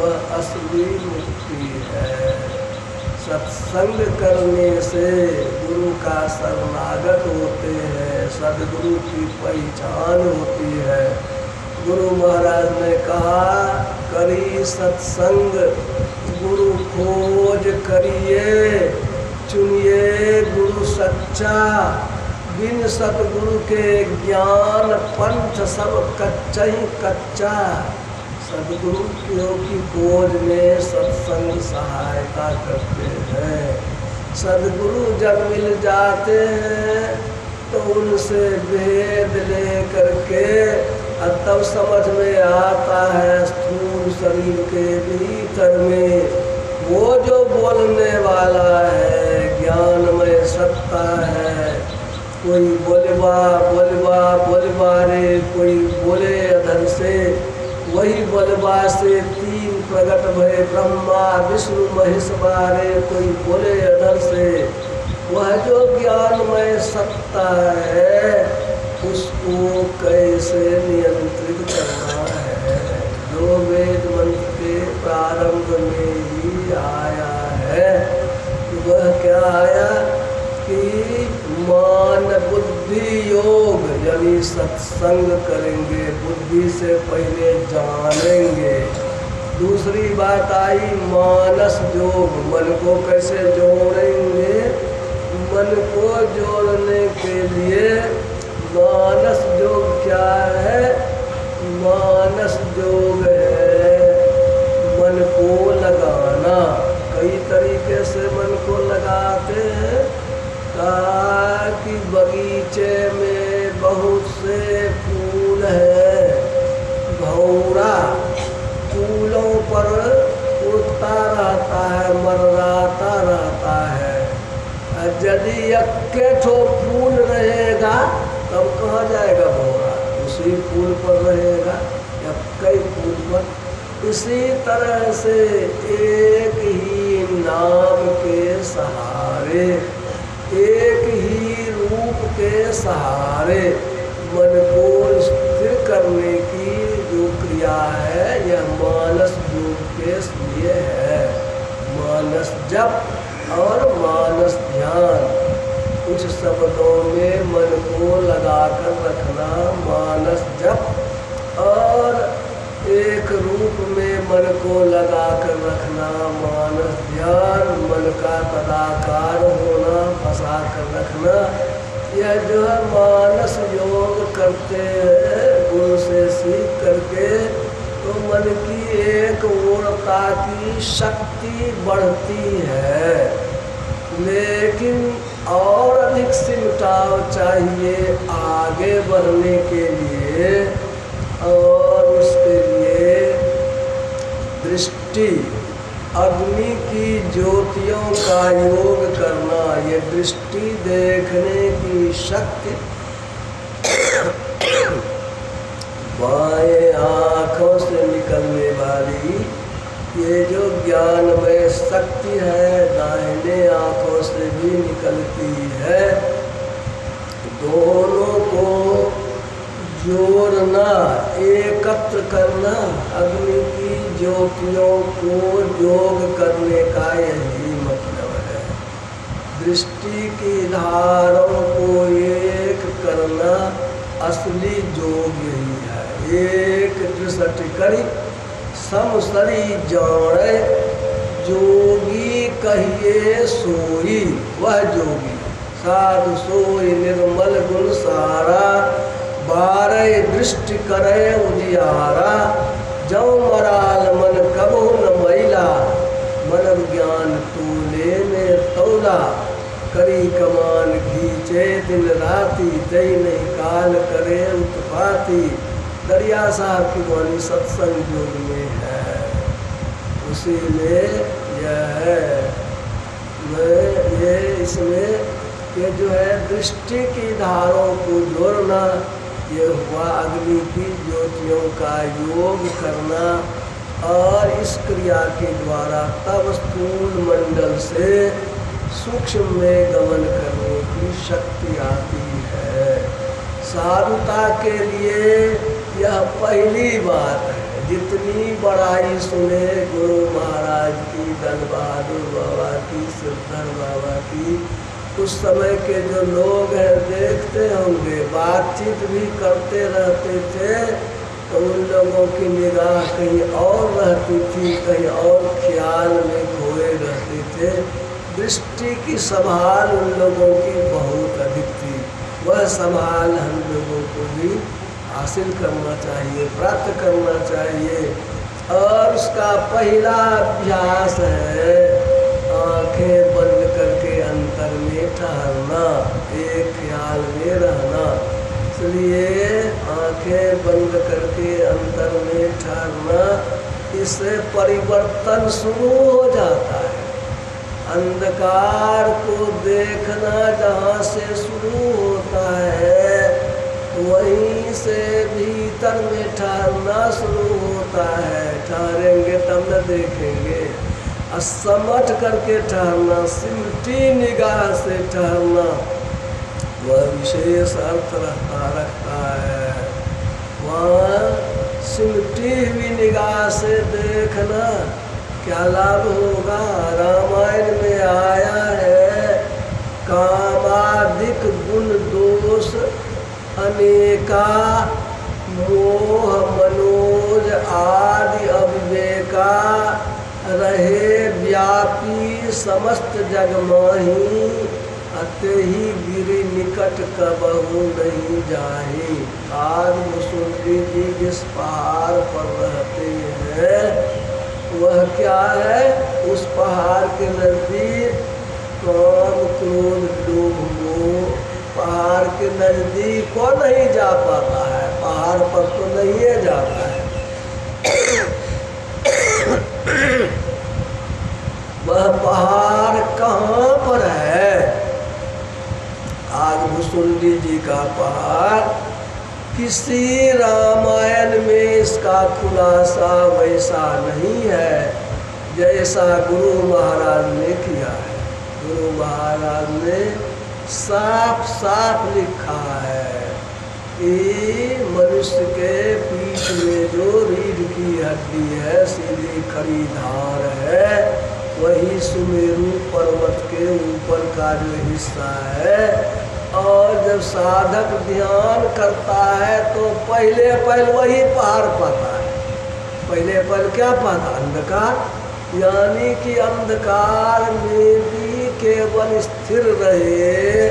वह असली मुक्ति है। सत्संग करने से गुरु का शरणागत होते हैं, सद्गुरु की पहचान होती है। गुरु महाराज ने कहा, करी सत्संग गुरु खोज करिए, चुनिए गुरु सच्चा, बिन सतगुरु के ज्ञान पंथ सब कच्चा ही कच्चा। सदगुरु की खोज में सत्संग सहायता करते हैं। सदगुरु जब मिल जाते हैं तो उनसे भेद ले करके तब समझ में आता है स्थूल शरीर के भीतर में वो जो बोलने वाला है ज्ञानमय सत्ता है। कोई बोलबा बोलबा बोलबा रे, कोई बोले अधर से, वही बोलबा से तीन प्रगट भय ब्रह्मा विष्णु महेश बारे। कोई बोले अधर से, वह जो ज्ञानमय सत्ता है उसको कैसे नियंत्रित करना है। जो वेद मंत्र के प्रारंभ में ही आया है, वह क्या आया कि मान बुद्धि योग, यानी सत्संग करेंगे, बुद्धि से पहले जानेंगे। दूसरी बात आई मानस योग, मन को कैसे जोड़ेंगे। मन को जोड़ने के लिए मानस योग क्या है? मानस योग है मन को लगाना। कई तरीके से मन को लगाते हैं। कि बगीचे में बहुत से फूल हैं, भौरा फूलों पर उड़ता रहता है, मंडराता रहता है। यदि एक ठो फूल रहेगा तब कहाँ जाएगा भौरा? उसी फूल पर रहेगा या कई फूल पर। इसी तरह से एक ही नाम के सहारे, एक ही रूप के सहारे मन को स्थिर करने की जो क्रिया है यह मानस योग के लिए है। मानस जप और मानस ध्यान, कुछ शब्दों में मन को लगाकर रखना मानस जप, और एक रूप में मन को लगाकर रखना मानस ध्यान। मन का तदाकार होना, फंसा कर रखना। यह जो है मानस योग करते हैं गुरु से सीख करके, तो मन की एक ओरता की शक्ति बढ़ती है। लेकिन और अधिक सिमटाव चाहिए आगे बढ़ने के लिए, और उसके लिए दृष्टि, अग्नि की ज्योतियों का योग करना। ये दृष्टि देखने की शक्ति बाएं आँखों से निकलने वाली ये जो ज्ञानमय शक्ति है दाहिने आँखों से भी निकलती है। दोनों को जोड़ना, एकत्र करना, अग्नि की ज्योतियों को योग करने का यही मतलब है। दृष्टि की धारों को एक करना असली योग यही है। एक दृष्टि करी समसरी जाने, जोगी कहिए सोई वह जोगी। साधु सोई निर्मल गुण सारा, बारह दृष्टि करे उजियारा। जौ मराल मन कबू न मैला, मन ज्ञान तूले में तौला। करी कमान घीचे दिन राती, जय नहीं काल करे उत्पाती। दरिया साहब की वाणी सत्संग योग में है, उसी में यह है। ये इसमें ये जो है दृष्टि की धारों को जोड़ना, ये हुआ अग्नि की ज्योतियों का योग करना। और इस क्रिया के द्वारा तब स्थूल मंडल से सूक्ष्म में गमन करने की शक्ति आती है। साधुता के लिए यह पहली बात है। जितनी बड़ाई सुने गुरु महाराज की, दल बहादुर बाबा की, सिद्धर बाबा की, उस समय के जो लोग हैं देखते होंगे, बातचीत भी करते रहते थे, तो उन लोगों की निगाह कहीं और रहती थी, कहीं और ख्याल में खोए रहते थे। दृष्टि की संभाल उन लोगों की बहुत अधिक थी। वह संभाल हम लोगों को भी हासिल करना चाहिए, प्राप्त करना चाहिए। और उसका पहला अभ्यास है आंखें बंद करके अंतर में ठहरना, एक ख्याल में रहना। इसलिए आंखें बंद करके अंतर में ठहरना, इससे परिवर्तन शुरू हो जाता है। अंधकार को देखना जहाँ से शुरू होता है, वहीं से भीतर में ठहरना शुरू होता है। ठहरेंगे तब न देखेंगे। असमट करके ठहरना, सिमटी निगाह से ठहरना, वह विशेष अर्थ रखता है। वहाँ सिमटी हुई निगाह से देखना क्या लाभ होगा। रामायण में आया है, कामादिक गुण दोष अनेका, मोह मनोज आदि अविवेका, रहे व्यापी समस्त जग माही, अतहि गिरि निकट कबहु नहीं जाहि। आज मुसुंडी जी जिस पहाड़ पर रहते हैं, वह क्या है, उस पहाड़ के नजदीक काम क्रोध लोभ मोह, पहाड़ के नजदीक को नहीं जा पाता है। पहाड़ पर तो नहीं जाता है। वह पहाड़ कहाँ पर है? आग भुसुंडी जी का पहाड़, किसी रामायण में इसका खुलासा वैसा नहीं है जैसा गुरु महाराज ने किया है। गुरु महाराज ने साफ साफ लिखा है कि मनुष्य के पीठ में जो रीढ़ की हड्डी है, सीधी खड़ी धार है, वही सुमेरु पर्वत के ऊपर का जो हिस्सा है। और जब साधक ध्यान करता है तो पहले वही पहाड़ पाता है। पहले क्या पाता? अंधकार। यानी कि अंधकार में भी केवल स्थिर रहे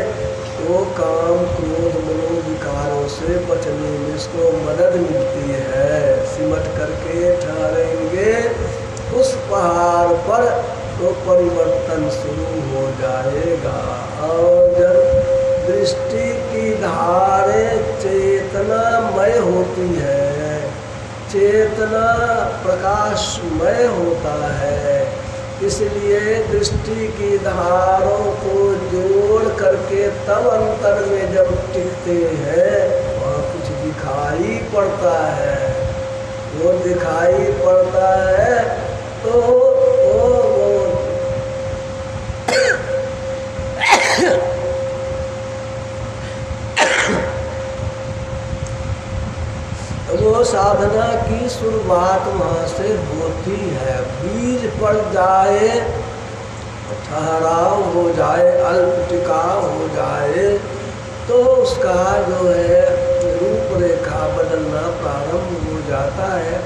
तो काम क्रोध मनोविकारों से बचने में इसको मदद मिलती है। सिमट करके ठहरेंगे उस पहाड़ पर तो परिवर्तन शुरू हो जाएगा। और जब दृष्टि की धारें चेतनामय होती है, चेतना प्रकाशमय होता है, इसलिए दृष्टि की धारों को जोड़ करके तब अंतर में जब टिकते हैं, वहाँ कुछ दिखाई पड़ता है। वो दिखाई पड़ता है तो वो साधना की शुरुआत वहाँ से होती है। बीज पड़ जाए, ठहराव हो जाए, अल्प टिकाव हो जाए, तो उसका जो है रूपरेखा बदलना प्रारंभ हो जाता है।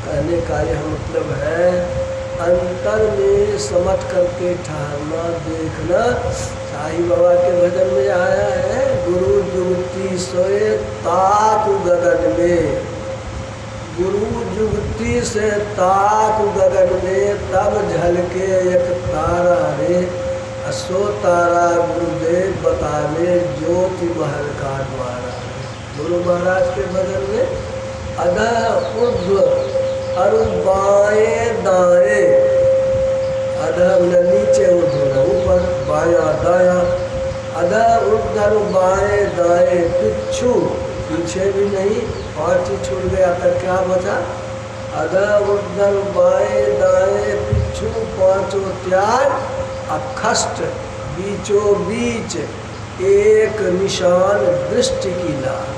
कहने का यह मतलब है अंतर में समझ करके ठहरना, देखना। साईं बाबा के भजन में आया है, गुरु जुगती सोए ताक गगन में। गुरु जुगती से ताक गगन में, तब झलके एक तारा रे, असो तारा गुरुदेव बतावे ज्योति महल का द्वारा। गुरु महाराज के भजन में अधः ऊर्ध्व और बाएं दाएं, अधः नीचे ऊर्ध्व ऊपर, बाया दाया, अधः ऊर्ध्व बाएं दाएं, पिछू पीछे भी नहीं, पांच ही छूट गया तक क्या बचा? अधः ऊर्ध्व बाएं दाएं पिछू पांचों त्याग, अखष्ट बीचों बीच एक निशान दृष्टि की लाल।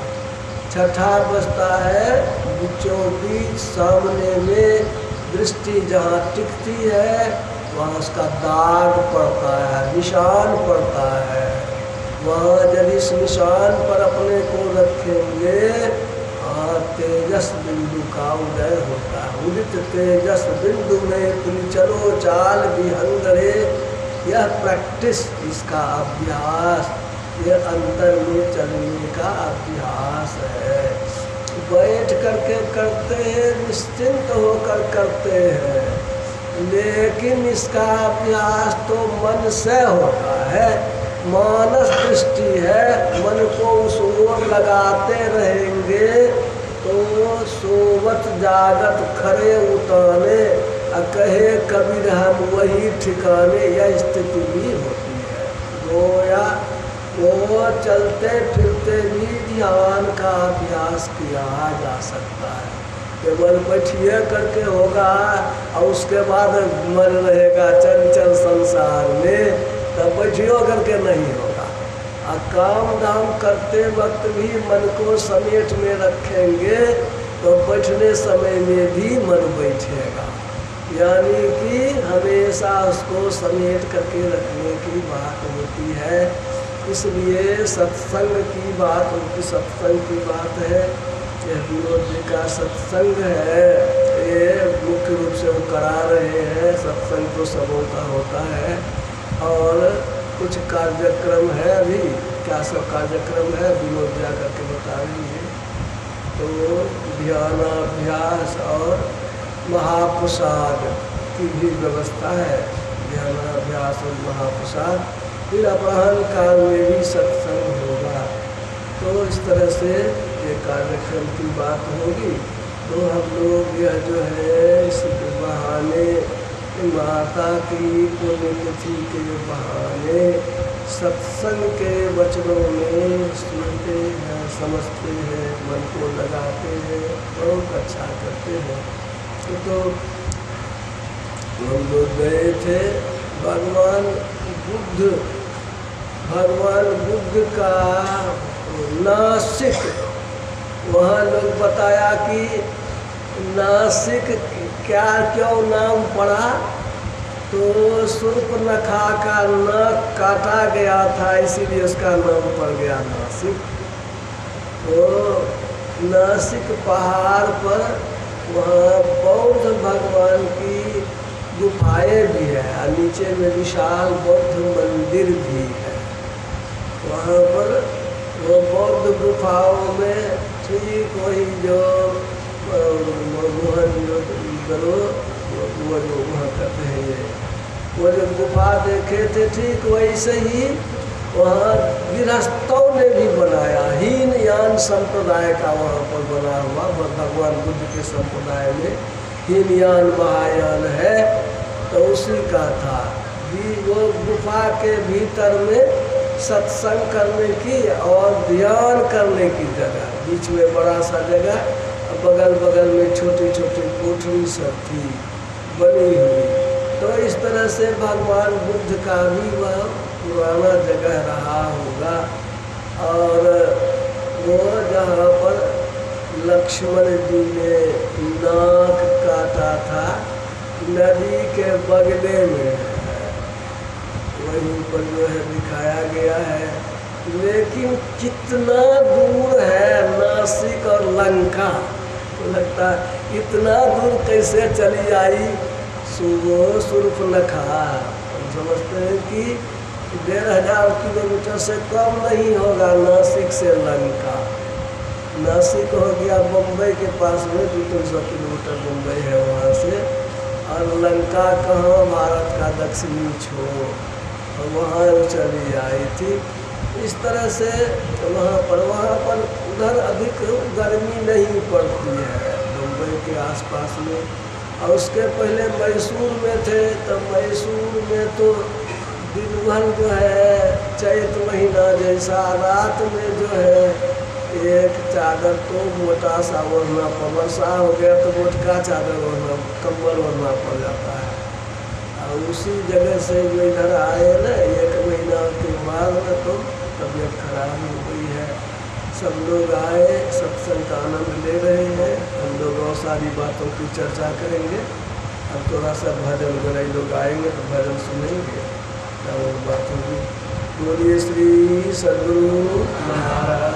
छठा बसता है बीचों बीच, सामने में दृष्टि जहाँ टिकती है वहाँ उसका दाग पड़ता है, निशान पड़ता है। वहाँ यदि इस निशान पर अपने को रखेंगे, तेजस बिंदु का उदय होता है। उदित तेजस बिंदु में तुम चलो चाल विहंगरे, यह प्रैक्टिस, इसका अभ्यास, ये अंतर में चलने का अभ्यास है। बैठ करके करते हैं, निश्चिंत होकर करते हैं, लेकिन इसका अभ्यास तो मन से होता है। मानस दृष्टि है, मन को उस ओर लगाते रहेंगे तो सोवत जागत खरे उताने, कहे कबीर हम वही ठिकाने, यह स्थिति भी होती है। गोया वो चलते फिरते भी ध्यान का अभ्यास किया जा सकता है। केवल बैठिए करके होगा और उसके बाद मन रहेगा चंचल संसार में, तब बैठियो करके नहीं होगा। और काम दाम करते वक्त भी मन को समेट में रखेंगे तो बैठने समय में भी मन बैठेगा। यानी कि हमेशा उसको समेट करके रखने की बात होती है। इसलिए सत्संग की बात, उनकी सत्संग की बात है। यह विनोद जी का सत्संग है, ये मुख्य रूप से वो करा रहे हैं। सत्संग तो सबों का होता है और कुछ कार्यक्रम है। अभी क्या सब कार्यक्रम है विनोद जा करके बता रही है। तो ध्यानाभ्यास और महाप्रसाद की भी व्यवस्था है। ध्यानाभ्यास और महाप्रसाद, फिर अपराह्न काल में भी सत्संग होगा। तो इस तरह से ये कार्यक्रम की बात होगी। तो हम लोग यह जो है इस बहाने माता की पुण्यतिथि के बहाने सत्संग के वचनों में सुनते हैं, समझते हैं, मन को लगाते हैं, बहुत अच्छा करते हैं। तो हम लोग गए थे भगवान बुद्ध का नासिक, वहाँ लोग बताया कि नासिक क्या क्यों नाम पड़ा, तो शूर्पणखा का नाक काटा गया था, इसीलिए उसका नाम पड़ गया नासिक। तो नासिक पहाड़ पर वहाँ बौद्ध भगवान की गुफाएं भी है और नीचे में विशाल बौद्ध मंदिर भी है। वहाँ पर वो बौद्ध गुफाओं में ठीक वही जो वो जो वहाँ कहते हैं ये, वो जो गुफा देखे थे ठीक वैसे ही वहाँ गृहस्थों ने भी बनाया। हीनयान संप्रदाय का वहाँ पर बना हुआ, भगवान बुद्ध के संप्रदाय में हीनयान महायान है, तो उसी का था कि वो गुफा के भीतर में सत्संग करने की और ध्यान करने की जगह, बीच में बड़ा सा जगह, बगल बगल में छोटी छोटी कोठरी सब थी बनी हुई। तो इस तरह से भगवान बुद्ध का भी वह पुराना जगह रहा होगा। और वो जहाँ पर लक्ष्मण जी ने नाक काटा था, नदी के बगले में वहीं पर जो है दिखाया गया है। लेकिन कितना दूर है नासिक और लंका, तो लगता है इतना दूर कैसे चली आई शूर्पणखा। हम समझते हैं कि 1500 किलोमीटर से कम नहीं होगा नासिक से लंका। नासिक हो गया बम्बई के पास में, 200 किलोमीटर मुंबई है वहाँ से, और लंका कहाँ, भारत का दक्षिणी छोर, और वहाँ चली आई थी। इस तरह से वहाँ पर उधर अधिक गर्मी नहीं पड़ती है मुंबई के आसपास में। और उसके पहले मैसूर में थे, तो मैसूर में तो दिन भर जो है चैत महीना जैसा, रात में जो है एक चादर तो मोटा सा ओढ़ना, वर्षा हो गया तो मोटका चादर ओढ़ना, कंबल ओढ़ना पड़ जाता है। और उसी जगह से जो इधर आए ना 1 महीना के बाद में तो तबीयत खराब हो गई है। सब लोग आए, सत्संग का आनंद ले रहे हैं। हम लोग और सारी बातों की चर्चा करेंगे। अब थोड़ा सा भजन गराई लोग आएंगे तो भजन सुनेंगे, और बातों की। बोलिए श्री सद्गुरु महाराज।